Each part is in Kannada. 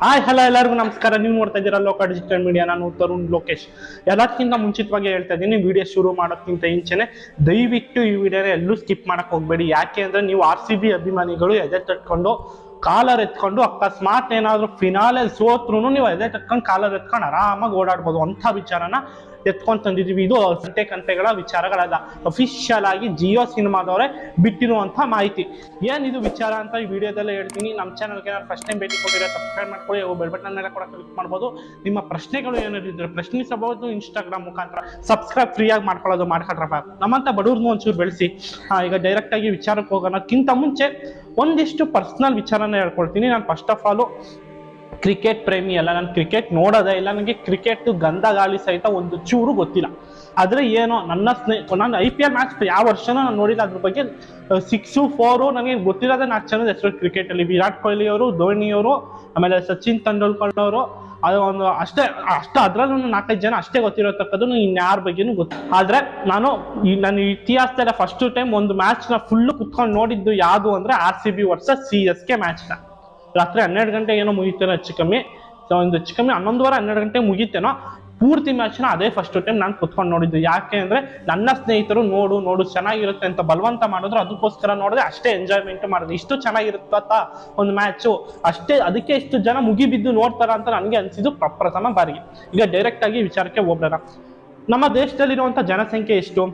ಹಾಯ್ ಹಲೋ ಎಲ್ಲರಿಗೂ ನಮಸ್ಕಾರ. ನೀವು ನೋಡ್ತಾ ಇದ್ದೀರಾ ಲೋಕ ಡಿಜಿಟಲ್ ಮೀಡಿಯಾ. ನಾನು ತರುಣ್ ಲೋಕೇಶ್. ಎಲ್ಲದಕ್ಕಿಂತ ಮುಂಚಿತವಾಗಿ ಹೇಳ್ತಾ ಇದ್ದೀನಿ, ವಿಡಿಯೋ ಶುರು ಮಾಡೋಕ್ಕಿಂತ ಇಂಚೆನೆ ದಯವಿಟ್ಟು ಈ ವಿಡಿಯೋನ ಎಲ್ಲೂ ಸ್ಕಿಪ್ ಮಾಡಕ್ ಹೋಗ್ಬೇಡಿ. ಯಾಕೆ ಅಂದ್ರೆ ನೀವು RCB ಅಭಿಮಾನಿಗಳು ಎದೆ ತಟ್ಕೊಂಡು ಕಾಲರ್ ಎತ್ಕೊಂಡು ಅಕಸ್ಮಾತ್ ಏನಾದ್ರು ಫಿನಾಲಲ್ಲಿ ಸೋತ್ರು ನೀವು ಎದೆ ತಟ್ಕೊಂಡು ಕಾಲರ್ ಎತ್ಕೊಂಡು ಆರಾಮಾಗಿ ಓಡಾಡ್ಬೋದು. ಅಂಥ ವಿಚಾರನ ಎತ್ಕೊಂಡು ತಂದಿದ್ದೀವಿ. ಇದು ಕಂತೆಗಳ ವಿಚಾರಗಳಲ್ಲ, ಅಫಿಷಿಯಲ್ ಆಗಿ ಜಿಯೋ ಸಿನಿಮಾದವರೇ ಬಿಟ್ಟಿರುವಂಥ ಮಾಹಿತಿ. ಏನಿದು ವಿಚಾರ ಅಂತ ಈ ವಿಡಿಯೋದಲ್ಲೇ ಹೇಳ್ತೀನಿ. ನಮ್ಮ ಚಾನಲ್ಗೆ ಏನಾದ್ರು ಫಸ್ಟ್ ಟೈಮ್ ಭೇಟಿ ಕೊಟ್ಟಿದ್ರೆ ಸಬ್ಸ್ಕ್ರೈಬ್ ಮಾಡ್ಕೊಳ್ಳಿ, ಬೆಲ್ ಬಟನ್ ಮೇಲೆ ಕೂಡ ಕ್ಲಿಕ್ ಮಾಡ್ಬೋದು. ನಿಮ್ಮ ಪ್ರಶ್ನೆಗಳು ಏನಾದ್ರು ಪ್ರಶ್ನಿಸಬಹುದು ಇನ್ಸ್ಟಾಗ್ರಾಮ್ ಮುಖಾಂತರ. ಸಬ್ಸ್ಕ್ರೈಬ್ ಫ್ರೀಯಾಗಿ ಮಾಡ್ಕೊಳ್ಳೋದು ಮಾಡ್ಕೊಳ್ರಪ್ಪ, ನಮ್ಮಂಥ ಬಡವ್ರನ್ನೂ ಒಂಚೂರು ಬೆಳೆಸಿ. ಈಗ ಡೈರೆಕ್ಟ್ ಆಗಿ ವಿಚಾರಕ್ಕೆ ಹೋಗೋಣಕ್ಕಿಂತ ಮುಂಚೆ ಒಂದಿಷ್ಟು ಪರ್ಸನಲ್ ವಿಚಾರನ ಹೇಳ್ಕೊಳ್ತೀನಿ. ನಾನು ಫಸ್ಟ್ ಆಫ್ ಆಲ್ ಕ್ರಿಕೆಟ್ ಪ್ರೇಮಿ ಅಲ್ಲ, ನಾನು ಕ್ರಿಕೆಟ್ ನೋಡೋದೇ ಇಲ್ಲ. ನನಗೆ ಕ್ರಿಕೆಟ್ ಗಂಧ ಗಾಳಿ ಸಹಿತ ಒಂದು ಚೂರು ಗೊತ್ತಿಲ್ಲ. ಆದರೆ ಏನೋ ನನ್ನ ನಾನು IPL ಮ್ಯಾಚ್ ಯಾವ ವರ್ಷನೂ ನಾನು ನೋಡಿಲ್ಲ. ಅದ್ರ ಬಗ್ಗೆ 6, 4 ನನಗೆ ಗೊತ್ತಿರೋದೇ 4 ಜನದ ಹೆಸರು ಕ್ರಿಕೆಟಲ್ಲಿ. ವಿರಾಟ್ ಕೊಹ್ಲಿ ಅವರು, ಧೋನಿಯವರು, ಆಮೇಲೆ ಸಚಿನ್ ತೆಂಡೂಲ್ಕರ್ ಅವರು, ಅದು ಒಂದು ಅಷ್ಟೇ ಅದರಲ್ಲೂ 4-5 ಜನ ಅಷ್ಟೇ ಗೊತ್ತಿರತಕ್ಕದ್ದು. ಇನ್ಯಾರ ಬಗ್ಗೆನೂ ಗೊತ್ತು. ಆದರೆ ನನ್ನ ಇತಿಹಾಸದಲ್ಲಿ ಫಸ್ಟ್ ಟೈಮ್ ಒಂದು ಮ್ಯಾಚ್ನ ಫುಲ್ಲು ಕುತ್ಕೊಂಡು ನೋಡಿದ್ದು ಯಾವುದು ಅಂದರೆ RCB ವರ್ಸಸ್ CSK ಮ್ಯಾಚ್ನ. ರಾತ್ರಿ 12 ಗಂಟೆಗೆ ಏನೋ ಮುಗಿತೇನೋ ಹೆಚ್ಚು ಕಮ್ಮಿ 11:30 12 ಗಂಟೆಗೆ ಮುಗಿತೇನೋ. ಪೂರ್ತಿ ಮ್ಯಾಚ್ನ ಅದೇ ಫಸ್ಟ್ ಟೈಮ್ ನಾನು ಕುತ್ಕೊಂಡು ನೋಡಿದ್ದು. ಯಾಕೆ ಅಂದರೆ ನನ್ನ ಸ್ನೇಹಿತರು ನೋಡು ಚೆನ್ನಾಗಿರುತ್ತೆ ಅಂತ ಬಲವಂತ ಮಾಡಿದ್ರು, ಅದಕ್ಕೋಸ್ಕರ ನೋಡಿದ್ರೆ ಅಷ್ಟೇ ಎಂಜಾಯ್ಮೆಂಟ್ ಮಾಡಿದೆ. ಇಷ್ಟು ಚೆನ್ನಾಗಿರುತ್ತ ಒಂದು ಮ್ಯಾಚು, ಅಷ್ಟೇ ಅದಕ್ಕೆ ಇಷ್ಟು ಜನ ಮುಗಿಬಿದ್ದು ನೋಡ್ತಾರ ಅಂತ ನನಗೆ ಅನಿಸಿದ್ದು ಪ್ರಪ್ರಥಮ ಬಾರಿಗೆ. ಈಗ ಡೈರೆಕ್ಟ್ ಆಗಿ ವಿಚಾರಕ್ಕೆ ಹೋಗೋಣ. ನಮ್ಮ ದೇಶದಲ್ಲಿರುವಂಥ ಜನಸಂಖ್ಯೆ ಎಷ್ಟು?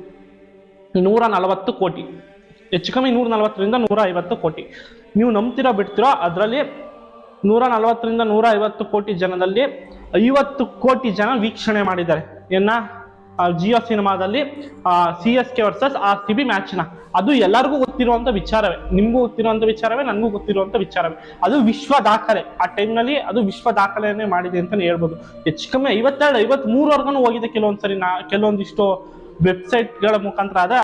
140 ಕೋಟಿ, ಹೆಚ್ಚು ಕಮ್ಮಿ 140ರಿಂದ 150 ಕೋಟಿ. ನೀವು ನಂಬ್ತಿರೋ ಬಿಡ್ತಿರೋ, ಅದರಲ್ಲಿ 140ರಿಂದ 150 ಕೋಟಿ ಜನದಲ್ಲಿ 50 ಕೋಟಿ ಜನ ವೀಕ್ಷಣೆ ಮಾಡಿದ್ದಾರೆ. ಜಿಯೋ ಸಿನಿಮಾದಲ್ಲಿ CSK ವರ್ಸಸ್ RCB ಮ್ಯಾಚ್ನ. ಅದು ಎಲ್ಲರಿಗೂ ಗೊತ್ತಿರುವಂಥ ವಿಚಾರವೇ, ನಿಮಗೂ ಗೊತ್ತಿರುವಂಥ ವಿಚಾರವೇ, ನನಗೂ ಗೊತ್ತಿರುವಂಥ ವಿಚಾರವೇ. ಅದು ವಿಶ್ವ ದಾಖಲೆ. ಆ ಟೈಮ್ನಲ್ಲಿ ಅದು ವಿಶ್ವ ದಾಖಲೆಯನ್ನೇ ಮಾಡಿದೆ ಅಂತಲೇ ಹೇಳ್ಬೋದು. ಹೆಚ್ಚು ಕಮ್ಮಿ 52, 53ವರೆಗೂ ಹೋಗಿದೆ ಕೆಲವೊಂದ್ಸರಿ. ಕೆಲವೊಂದಿಷ್ಟು ವೆಬ್ಸೈಟ್ಗಳ ಮುಖಾಂತರ ಅದ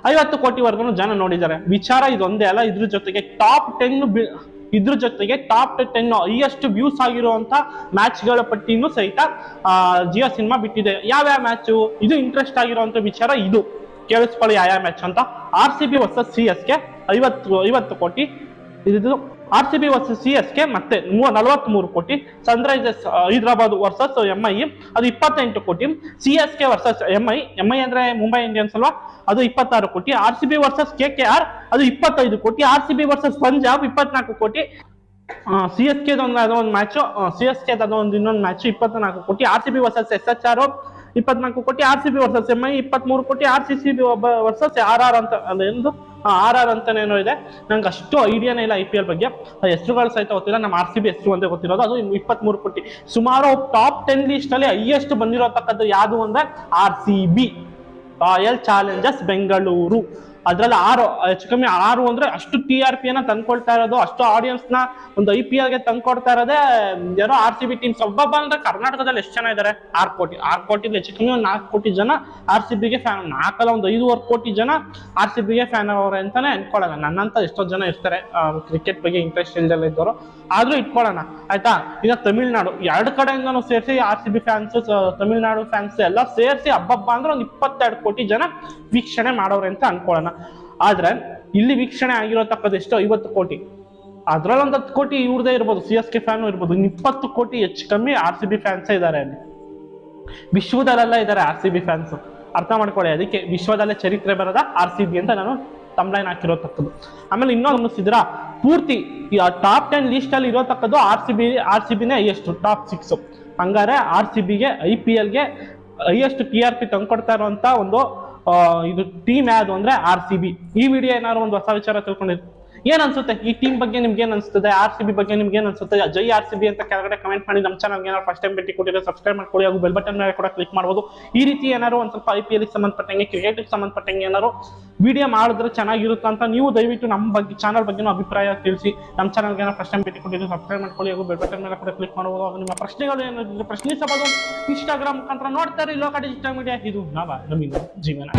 50 ಕೋಟಿವರೆಗೂ ಜನ ನೋಡಿದ್ದಾರೆ. ವಿಚಾರ ಇದೊಂದೇ ಅಲ್ಲ, ಇದ್ರ ಜೊತೆಗೆ ಟಾಪ್ 10 ಹೈಯೆಸ್ಟ್ ವ್ಯೂಸ್ ಆಗಿರುವಂತ ಮ್ಯಾಚ್ಗಳ ಪಟ್ಟಿನೂ ಸಹಿತ ಜಿಯೋ ಸಿನಿಮಾ ಬಿಟ್ಟಿದೆ. ಯಾವ್ಯಾವ ಮ್ಯಾಚು? ಇದು ಇಂಟ್ರೆಸ್ಟ್ ಆಗಿರುವಂತ ವಿಚಾರ. ಇದು ಕೇಳಿಸ್ಕೊಳ್ಳಿ ಯಾವ ಮ್ಯಾಚ್ ಅಂತ. RCB ವರ್ಸಸ್ CSK 50 ಕೋಟಿ. ಇದು RCB ವರ್ಸಸ್ CSK ಮತ್ತೆ 43 ಕೋಟಿ. ಸನ್ರೈಸರ್ಸ್ ಹೈದರಾಬಾದ್ ವರ್ಸಸ್ MI ಅದು 28 ಕೋಟಿ. CSK ವರ್ಸಸ್ MI ಅಂದ್ರೆ ಮುಂಬೈ ಇಂಡಿಯನ್ಸ್ ಅಲ್ವಾ, ಅದು 26 ಕೋಟಿ. RCB ವರ್ಸಸ್ KKR ಅದು 25 ಕೋಟಿ. RCB ವರ್ಸಸ್ ಪಂಜಾಬ್ 24 ಕೋಟಿ. CSK ಅದೊಂದು ಮ್ಯಾಚು, CSK ಅದೊಂದು ಇನ್ನೊಂದು ಮ್ಯಾಚ್ 24 ಕೋಟಿ. RCB ವರ್ಸಸ್ SHR 24 ಕೋಟಿ. RCB ವರ್ಸಸ್ MI 23 ಕೋಟಿ. RCB ವರ್ಸಸ್ RR ಅಂತ ಅದೇನು RR ಅಂತಾನೇನೋ ಇದೆ, ನಂಗೆ ಅಷ್ಟು ಐಡಿಯಾನೇ ಇಲ್ಲ IPL ಬಗ್ಗೆ. ಹೆಸರುಗಳು ಸಹಿತ ಗೊತ್ತಿಲ್ಲ. ನಮ್ಮ RCB ಹೆಸರು ಒಂದೇ ಗೊತ್ತಿರೋದು, ಅದು 23 ಕೋಟಿ. ಸುಮಾರು ಟಾಪ್ 10 ಲಿಸ್ಟ್ ಅಲ್ಲಿ ಹೈಯೆಸ್ಟ್ ಬಂದಿರತಕ್ಕದ್ದು ಯಾವುದು ಅಂದ್ರೆ RCB, ರಾಯಲ್ ಚಾಲೆಂಜರ್ಸ್ ಬೆಂಗಳೂರು. ಅದ್ರಲ್ಲಿ 6, ಹೆಚ್ಚು ಕಮ್ಮಿ 6 ಅಂದ್ರೆ ಅಷ್ಟು TRP ತಂದ್ಕೊಳ್ತಾ ಇರೋದು, ಅಷ್ಟು ಆಡಿಯನ್ಸ್ ನ ಒಂದು IPL ಗೆ ತಂದ್ಕೊಡ್ತಾ ಇರೋದೇ ಏನೋ RCB ಟೀಮ್ಸ್. ಒಬ್ಬೊಬ್ಬ ಅಂದ್ರೆ ಕರ್ನಾಟಕದಲ್ಲಿ ಎಷ್ಟು ಜನ ಇದ್ದಾರೆ? 6 ಕೋಟಿ ಹೆಚ್ಚು ಕಮ್ಮಿ 4 ಕೋಟಿ ಜನ RCB ಗೆ ಫ್ಯಾನ್. 4 ಒಂದು 5.5 ಕೋಟಿ ಜನ RCB ಗೆ ಫ್ಯಾನ್ ಅವ್ರೆ ಅಂತಾನೆ ಅನ್ಕೊಳ್ಳೋಣ. ನನ್ನಂತ ಎಷ್ಟೋ ಜನ ಇರ್ತಾರೆ ಕ್ರಿಕೆಟ್ ಬಗ್ಗೆ ಇಂಟ್ರೆಸ್ಟ್ ಇಲ್ದೆಲ್ಲ ಇದ್ದವರು, ಆದ್ರೂ ಇಟ್ಕೊಳ್ಳೋಣ ಆಯ್ತಾ. ಈಗ ತಮಿಳ್ನಾಡು 2 ಕಡೆಯಿಂದನೂ ಸೇರಿಸಿ RCB ಫ್ಯಾನ್ಸ್, ತಮಿಳ್ನಾಡು ಫ್ಯಾನ್ಸ್ ಎಲ್ಲ ಸೇರಿಸಿ ಹಬ್ಬ ಅಂದ್ರೆ ಒಂದು 22 ಕೋಟಿ ಜನ ವೀಕ್ಷಣೆ ಮಾಡೋರೆ ಅಂತ ಅನ್ಕೊಳ್ಳೋಣ. ಆದ್ರೆ ಇಲ್ಲಿ ವೀಕ್ಷಣೆ ಆಗಿರತಕ್ಕದ್ದು ಎಷ್ಟು? 50 ಕೋಟಿ. ಅದ್ರಲ್ಲಿ ಒಂದು 10 ಕೋಟಿ ಇವ್ರದೇ ಇರ್ಬೋದು, CSK ಫ್ಯಾನ್ ಇರ್ಬೋದು. 20 ಕೋಟಿ ಹೆಚ್ಚು ಕಮ್ಮಿ RCB ಫ್ಯಾನ್ಸ್ ಇದ್ದಾರೆ ಅಲ್ಲಿ. ವಿಶ್ವದಲ್ಲೆಲ್ಲ ಇದ್ದಾರೆ RCB ಫ್ಯಾನ್ಸ್, ಅರ್ಥ ಮಾಡ್ಕೊಳ್ಳಿ. ಅದಕ್ಕೆ ವಿಶ್ವದಲ್ಲೇ ಚರಿತ್ರೆ ಬರದ RCB ಅಂತ ನಾನು ತಮ್ಲೈನ್ ಹಾಕಿರೋತಕ್ಕದ್ದು. ಆಮೇಲೆ ಇನ್ನೊಂದು ಗಮನಿಸಿದ್ರ, ಪೂರ್ತಿ ಟಾಪ್ 10 ಲಿಸ್ಟ್ ಅಲ್ಲಿ ಇರೋತಕ್ಕದ್ದು RCBನೇ ಹೈಯೆಸ್ಟ್, ಟಾಪ್ 6. ಹಂಗಾರೆ RCBಗೆ IPL ಗೆ ಹೈಯೆಸ್ಟ್ TRP ತಂದ್ಕೊಡ್ತಾ ಇರುವಂತ ಒಂದು ಇದು ಟೀಮ್ ಯಾವುದು ಅಂದ್ರೆ RCB. ಈ ವಿಡಿಯೋ ಏನಾದ್ರು ಒಂದು ಹೊಸ ವಿಚಾರ ತಿಳ್ಕೊಂಡಿದ್ರು ಏನ್ ಅನ್ಸುತ್ತೆ? ಈ ಟೀಮ್ ಬಗ್ಗೆ ನಿಮ್ಗೆ ಏನ್ ಅನ್ಸುತ್ತೆ? RCB ಬಗ್ಗೆ ನಿಮ್ಗೆ ಏನ್ ಅನ್ಸುತ್ತೆ? ಜೈ RCB ಅಂತ ಕೆಳಗಡೆ ಕಮೆಂಟ್ ಮಾಡಿ. ನಮ್ಮ ಚಾನಲ್ಗೆ ಏನಾದ್ರು ಫಸ್ಟ್ ಟೈಮ್ ಭೇಟಿ ಕೊಟ್ಟಿದ್ರೆ ಸಬ್ಸ್ಕ್ರೈಬ್ ಮಾಡ್ಕೊಳ್ಳಿ, ಹಾಗೂ ಬೆಲ್ ಬಟನ್ ಮೇಲೆ ಕೂಡ ಕ್ಲಿಕ್ ಮಾಡ್ಬೋದು. ಈ ರೀತಿ ಏನಾದ್ರು ಒಂದ್ ಸ್ವಲ್ಪ IPL ಗೆ ಸಂಬಂಧಪಟ್ಟಂಗೆ, ಕ್ರಿಕೆಟ್ಗೆ ಸಂಬಂಧಪಟ್ಟಂಗೆ ಏನಾದ್ರು ವಿಡಿಯೋ ಮಾಡಿದ್ರೆ ಚೆನ್ನಾಗಿರುತ್ತೆ ಅಂತ ನೀವು ದಯವಿಟ್ಟು ನಮ್ಮ ಬಗ್ಗೆ ಚಾನಲ್ ಬಗ್ಗೆ ಅಭಿಪ್ರಾಯ ತಿಳಿಸಿ. ನಮ್ಮ ಚಾನಲ್ಗೆ ಏನಾದ್ರು ಫಸ್ಟ್ ಟೈಮ್ ಭೇಟಿ ಕೊಟ್ಟಿದ್ರೆ ಸಬ್ಸ್ಕ್ರೈಬ್ ಮಾಡ್ಕೊಳ್ಳಿ, ಹಾಗೂ ಬೆಲ್ ಬಟನ್ ಮೇಲೆ ಕೂಡ ಕ್ಲಿಕ್ ಮಾಡ್ಬೋದು. ಹಾಗೂ ನಿಮ್ಮ ಪ್ರಶ್ನೆಗಳು ಏನಾದ್ರು ಪ್ರಶ್ನಿಸಬಹುದು ಇನ್ಸ್ಟಾಗ್ರಾಮ್ ಮುಖಾಂತರ. ನೋಡ್ತಾರೆ ಲೋಕ ಡಿಜಿಟಲ್ ಮೀಡಿಯಾ, ಇದು ನಮ್ಮ ಜೀವನ.